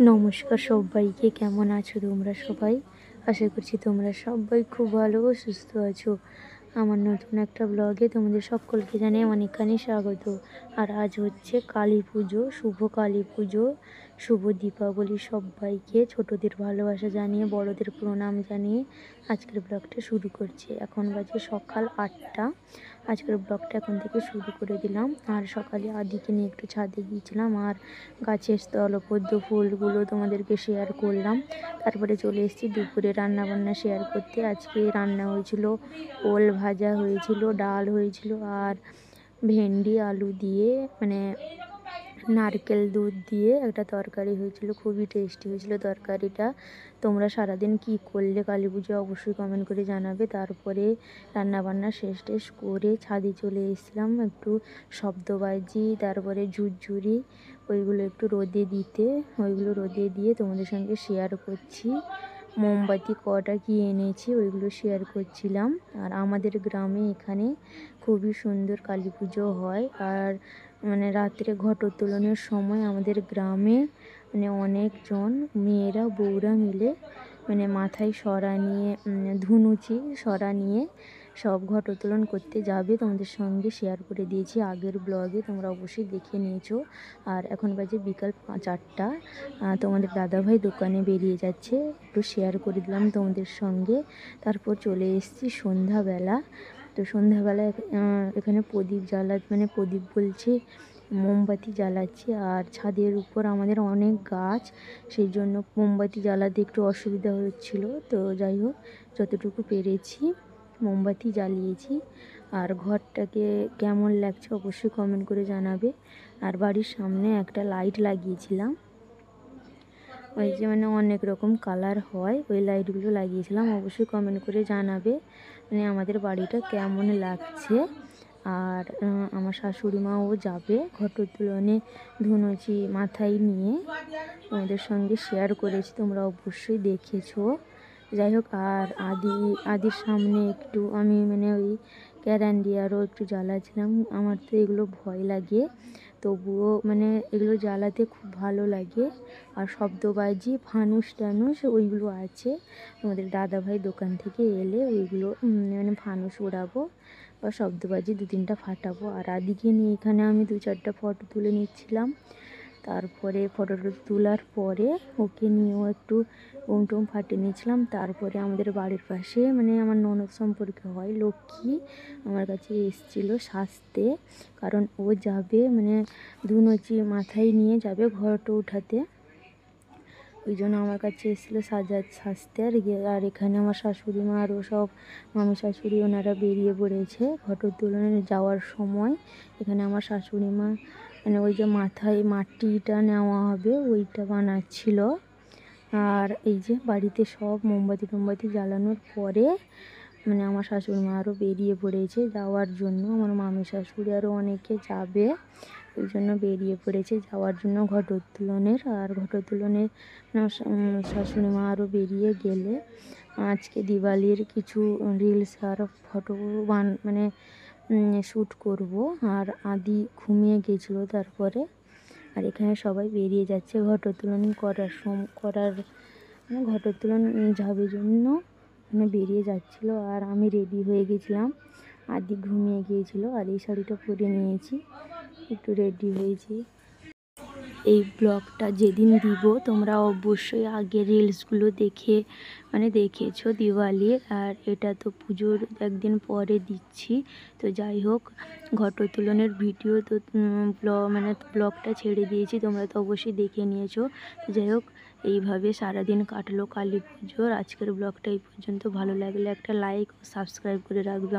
নমস্কার সবাইকে, কেমন আছো তোমরা সবাই? আশা করছি তোমরা সবাই খুব ভালো ও সুস্থ আছো। আমার নতুন একটা ব্লগে তোমাদের সকলকে জানিয়ে অনেকখানি স্বাগত। আর আজ হচ্ছে কালী পুজো, শুভ কালী পুজো, শুভ দীপাবলি। সবাইকে ছোটদের ভালোবাসা জানিয়ে, বড়দের প্রণাম জানিয়ে আজকের ব্লগটা শুরু করছি। এখন বাজে সকাল 8টা। আজকের ব্লগটা এখন থেকে শুরু করে দিলাম। আর সকালে আদিকে নিয়ে একটু ছাদে গিয়েছিলাম, আর গাছের স্থলপদ্ম ফুলগুলো তোমাদেরকে শেয়ার করলাম। তারপরে চলে এসেছি দুপুরে রান্না বান্না শেয়ার করতে। আজকে রান্না হয়েছিল ওল ভাজা হয়েছিল, ডাল হয়েছিল, আর ভেন্ডি আলু দিয়ে মানে নারকেল দুধ দিয়ে একটা তরকারি হয়েছিল। খুবই টেস্টি হয়েছিল তরকারিটা। তোমরা সারাদিন কি করলে কালী পুজো অবশ্যই কমেন্ট করে জানাবে। তারপরে রান্নাবান্না শেষ টেস করে ছাদে চলে এসেছিলাম একটু শব্দবাজি, তারপরে ঝুরঝুরি, ওইগুলো একটু রোদে দিতে। ওইগুলো রোদে দিয়ে তোমাদের সঙ্গে শেয়ার করছি। মোমবাতি কটা কি এনেছি ওইগুলো শেয়ার করছিলাম। আর আমাদের গ্রামে এখানে খুবই সুন্দর কালী পুজো হয়। আর মানে রাত্রে ঘটোত্তোলনের সময় আমাদের গ্রামে মানে অনেকজন মেয়েরা বউরা মিলে মানে মাথায় সরা নিয়ে ধুনুচি সরা নিয়ে সব ঘটোত্তোলন করতে যাবে। তোমাদের সঙ্গে শেয়ার করে দিয়েছি আগের ব্লগে, তোমরা অবশ্যই দেখে নিয়েছো। আর এখন বাজে বিকাল 4টা। তোমাদের দাদাভাই দোকানে বেরিয়ে যাচ্ছে, একটু শেয়ার করে দিলাম তোমাদের সঙ্গে। তারপর চলে এসেছি সন্ধ্যাবেলা। তো সন্ধ্যাবেলায় এখানে প্রদীপ মানে প্রদীপ বলছে, মোমবাতি জ্বালাচ্ছি। আর ছাদের উপর আমাদের অনেক গাছ, সেই জন্য মোমবাতি জ্বালাতে একটু অসুবিধা হচ্ছিল। তো যাই হোক, যতটুকু পেরেছি মোমবাতি জ্বালিয়েছি। আর ঘরটাকে কেমন লাগছে অবশ্যই কমেন্ট করে জানাবে। আর বাড়ির সামনে একটা লাইট লাগিয়েছিলাম, ওই যে মানে অনেক রকম কালার হয়, ওই লাইটগুলো লাগিয়েছিলাম। অবশ্যই কমেন্ট করে জানাবে মানে আমাদের বাড়িটা কেমন লাগছে। আর আমার শাশুড়ি মাও যাবে ঘটোত্তোলনে ধুনুচি মাথায় নিয়ে, তোমাদের সঙ্গে শেয়ার করেছি, তোমরা অবশ্যই দেখেছো। যাই হোক, আর আদির সামনে একটু আমি মানে ওই ক্যারান্ডিয়ারও একটু জ্বালাচ্ছিলাম। আমার তো এগুলো ভয় লাগে, তবুও মানে এগুলো জ্বালাতে খুব ভালো লাগে। আর শব্দবাজি ফানুস টানুস ওইগুলো আছে, আমাদের দাদাভাই দোকান থেকে এলে ওইগুলো মানে ফানুস উড়াবো বা শব্দবাজি 2-3টা ফাটাবো। আর আদিকে নিয়ে এখানে আমি 2-4টা ফটো তুলে নিচ্ছিলাম। তারপরে ফটোটা তোলার পরে ওকে নিয়েও একটু বোম টোম ফাটিয়ে নিয়েছিলাম। তারপরে আমাদের বাড়ির পাশে মানে আমার ননদ সম্পর্কে হয় লক্ষ্মী, আমার কাছে এসেছিলো সাজতে, কারণ ও যাবে মানে ধুনুচি মাথায় নিয়ে যাবে ঘরটা উঠাতে। ওই জন্য আমার কাছে এসেছিলো সাজতে। আর এখানে আমার শাশুড়ি মা আরও সব মামি শাশুড়ি ওনারা বেরিয়ে পড়েছে ঘটোত্তোলনে যাওয়ার সময়। এখানে আমার শাশুড়ি মা মানে ওই যে মাথায় মাটিটা নেওয়া হবে ওইটা বানাচ্ছিল। আর এই যে বাড়িতে সব মোমবাতি জ্বালানোর পরে মানে আমার শাশুড়ি মা আরও বেরিয়ে পড়েছে যাওয়ার জন্য। আমার মামি শাশুড়ি আরও অনেকে যাবে, ওই জন্য বেরিয়ে পড়েছে যাওয়ার জন্য ঘটোত্তোলনের। আর ঘটোত্তোলনের শাশুড়ি মা আরও বেরিয়ে গেলে আজকে দিওয়ালির কিছু রিলস আর ফটো মানে শ্যুট করব। আর আদি ঘুমিয়ে গেছিলো তারপরে। আর এখানে সবাই বেরিয়ে যাচ্ছে ঘটোত্তোলন করার মানে ঘটোত্তোলন যাবে জন্য মানে বেরিয়ে যাচ্ছিলো। আর আমি রেডি হয়ে গেছিলাম, আদি ঘুমিয়ে গিয়েছিলো। আর এই শাড়িটা পরে নিয়েছি, একটু রেডি হয়েছি। এই ব্লগটা যেদিন দিব তোমরা অবশ্যই আগে রিলসগুলো দেখে মানে দেখেছো দিওয়ালির। আর এটা তো পুজোর একদিন পরে দিচ্ছি। তো যাই হোক, ঘটোত্তোলনের ভিডিও তো মানে ব্লগটা ছেড়ে দিয়েছি, তোমরা তো অবশ্যই দেখে নিয়েছো। তো যাই হোক, এইভাবে সারাদিন কাটলো কালী পুজোর। আজকের ব্লগটা এই পর্যন্ত। ভালো লাগলে একটা লাইক ও সাবস্ক্রাইব করে রাখবে।